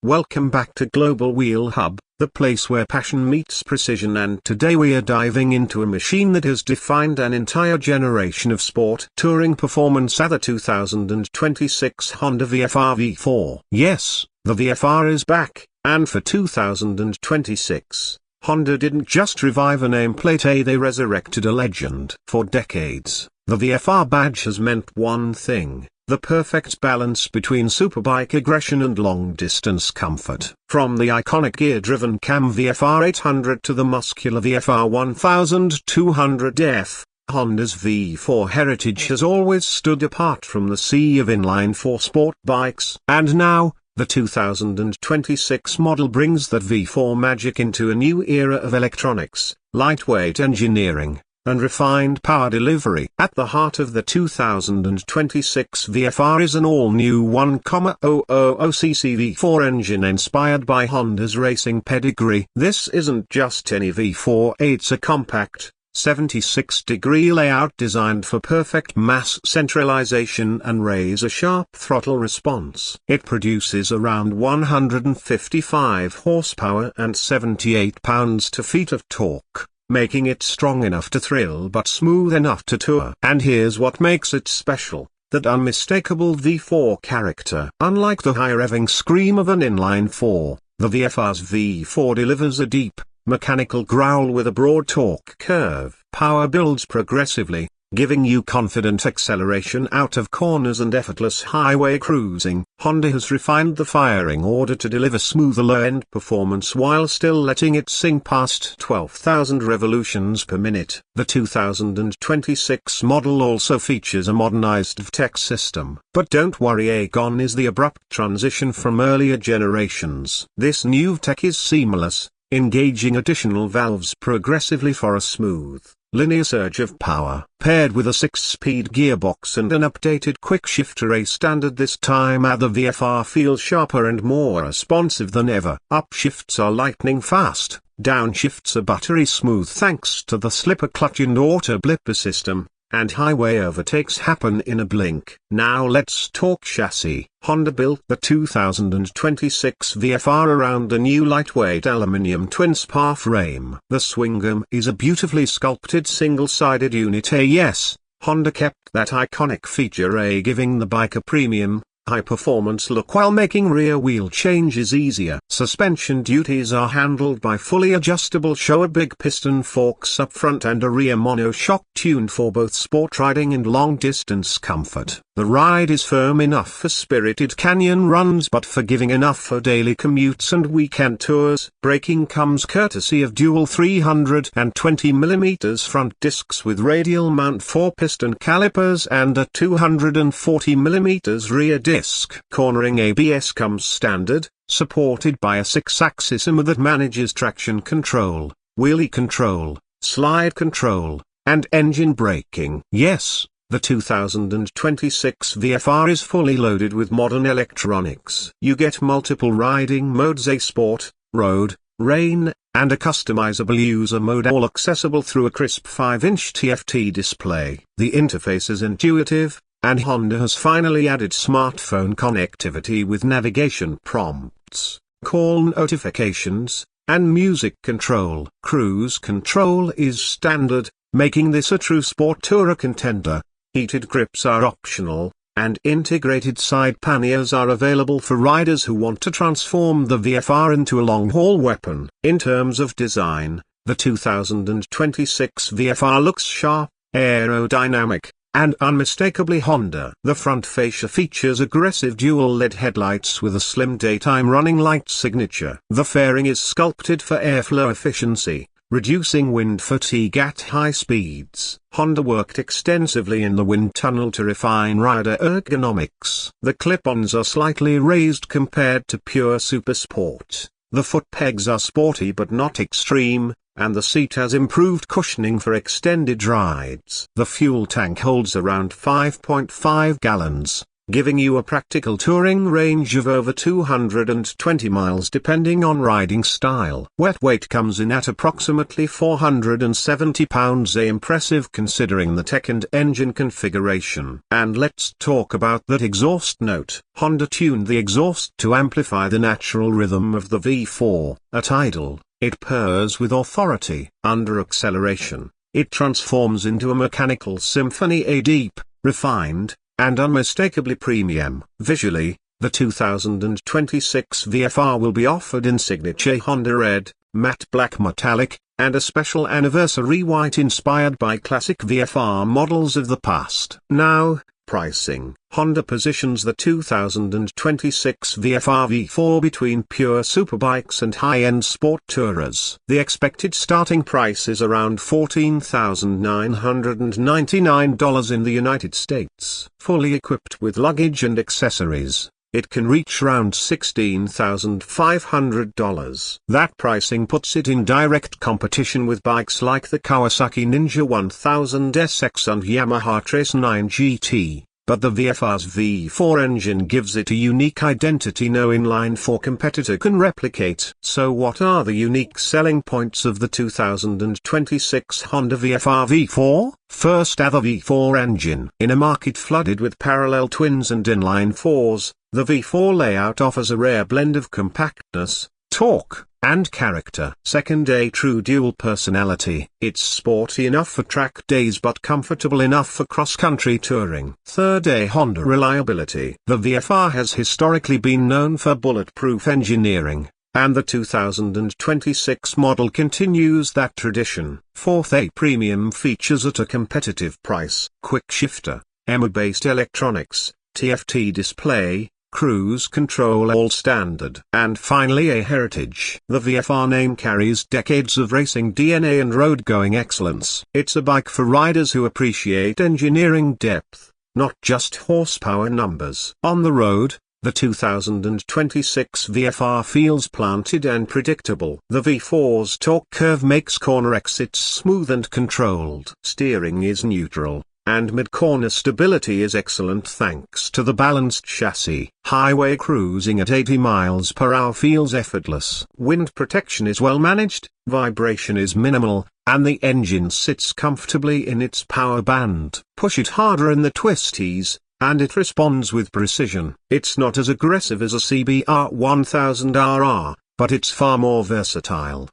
Welcome back to Global Wheel Hub, the place where passion meets precision, and today we are diving into a machine that has defined an entire generation of sport touring performance at the 2026 Honda VFR V4. Yes, the VFR is back, and for 2026, Honda didn't just revive a nameplate, they resurrected a legend. For decades, the VFR badge has meant one thing: the perfect balance between superbike aggression and long-distance comfort. From the iconic gear-driven cam VFR 800 to the muscular VFR 1200F, Honda's V4 heritage has always stood apart from the sea of inline-4 sport bikes. And now, the 2026 model brings that V4 magic into a new era of electronics, lightweight engineering, and refined power delivery. At the heart of the 2026 VFR is an all-new 1,000cc V4 engine inspired by Honda's racing pedigree. This isn't just any V4, it's a compact, 76-degree layout designed for perfect mass centralization and razor-sharp throttle response. It produces around 155 horsepower and 78 pounds-to-feet of torque, making it strong enough to thrill but smooth enough to tour. And here's what makes it special: that unmistakable V4 character. Unlike the high-revving scream of an inline-4, the VFR's V4 delivers a deep, mechanical growl with a broad torque curve. Power builds progressively, giving you confident acceleration out of corners and effortless highway cruising. Honda has refined the firing order to deliver smoother low-end performance while still letting it sing past 12,000 revolutions per minute. The 2026 model also features a modernized VTEC system. But don't worry, gone is the abrupt transition from earlier generations. This new VTEC is seamless, engaging additional valves progressively for a smooth, linear surge of power. Paired with a 6-speed gearbox and an updated quickshifter A standard this time, the VFR feels sharper and more responsive than ever. Upshifts are lightning fast, downshifts are buttery smooth thanks to the slipper clutch and auto blipper system, and highway overtakes happen in a blink. Now let's talk chassis. Honda built the 2026 VFR around the new lightweight aluminium twin-spar frame. The swing arm is a beautifully sculpted single-sided unit. Yes, Honda kept that iconic feature, giving the bike a premium, high-performance look while making rear wheel changes easier. Suspension duties are handled by fully adjustable shower big piston forks up front and a rear monoshock tuned for both sport riding and long-distance comfort. The ride is firm enough for spirited canyon runs but forgiving enough for daily commutes and weekend tours. Braking comes courtesy of dual 320mm front discs with radial mount 4-piston calipers and a 240mm rear disc. Cornering ABS comes standard, supported by a 6-axis IMU that manages traction control, wheelie control, slide control, and engine braking. Yes, the 2026 VFR is fully loaded with modern electronics. You get multiple riding modes: a sport, road, rain, and a customizable user mode, all accessible through a crisp 5-inch TFT display. The interface is intuitive, and Honda has finally added smartphone connectivity with navigation prompts, call notifications, and music control. Cruise control is standard, making this a true sport tourer contender. Heated grips are optional, and integrated side panniers are available for riders who want to transform the VFR into a long-haul weapon. In terms of design, the 2026 VFR looks sharp, aerodynamic, and unmistakably Honda. The front fascia features aggressive dual LED headlights with a slim daytime running light signature. The fairing is sculpted for airflow efficiency, reducing wind fatigue at high speeds. Honda worked extensively in the wind tunnel to refine rider ergonomics. The clip-ons are slightly raised compared to pure supersport. The foot pegs are sporty but not extreme, and the seat has improved cushioning for extended rides. The fuel tank holds around 5.5 gallons, giving you a practical touring range of over 220 miles depending on riding style. Wet weight comes in at approximately 470 pounds, impressive considering the tech and engine configuration. And let's talk about that exhaust note. Honda tuned the exhaust to amplify the natural rhythm of the V4. At idle, it purrs with authority. Under acceleration, it transforms into a mechanical symphony, a deep, refined, and unmistakably premium. Visually, the 2026 VFR will be offered in signature Honda red, matte black metallic, and a special anniversary white inspired by classic VFR models of the past. Now, pricing. Honda positions the 2026 VFR V4 between pure superbikes and high-end sport tourers. The expected starting price is around $14,999 in the United States. Fully equipped with luggage and accessories, it can reach around $16,500. That pricing puts it in direct competition with bikes like the Kawasaki Ninja 1000 SX and Yamaha Trace 9 GT. But the VFR's V4 engine gives it a unique identity no inline-4 competitor can replicate. So what are the unique selling points of the 2026 Honda VFR V4? First, the V4 engine. In a market flooded with parallel twins and inline-4s, the V4 layout offers a rare blend of compactness, torque, and character. Second, a true dual personality. It's sporty enough for track days but comfortable enough for cross-country touring. Third, a Honda reliability. The VFR has historically been known for bulletproof engineering, and the 2026 model continues that tradition. Fourth, a premium features at a competitive price. Quickshifter, IMU-based electronics, TFT display, cruise control all standard. And finally, a heritage. The VFR name carries decades of racing DNA and road-going excellence. It's a bike for riders who appreciate engineering depth, not just horsepower numbers. On the road, the 2026 VFR feels planted and predictable. The V4's torque curve makes corner exits smooth and controlled. Steering is neutral, and mid-corner stability is excellent thanks to the balanced chassis. Highway cruising at 80 miles per hour feels effortless. Wind protection is well managed, vibration is minimal, and the engine sits comfortably in its power band. Push it harder in the twisties, and it responds with precision. It's not as aggressive as a CBR 1000RR, but it's far more versatile.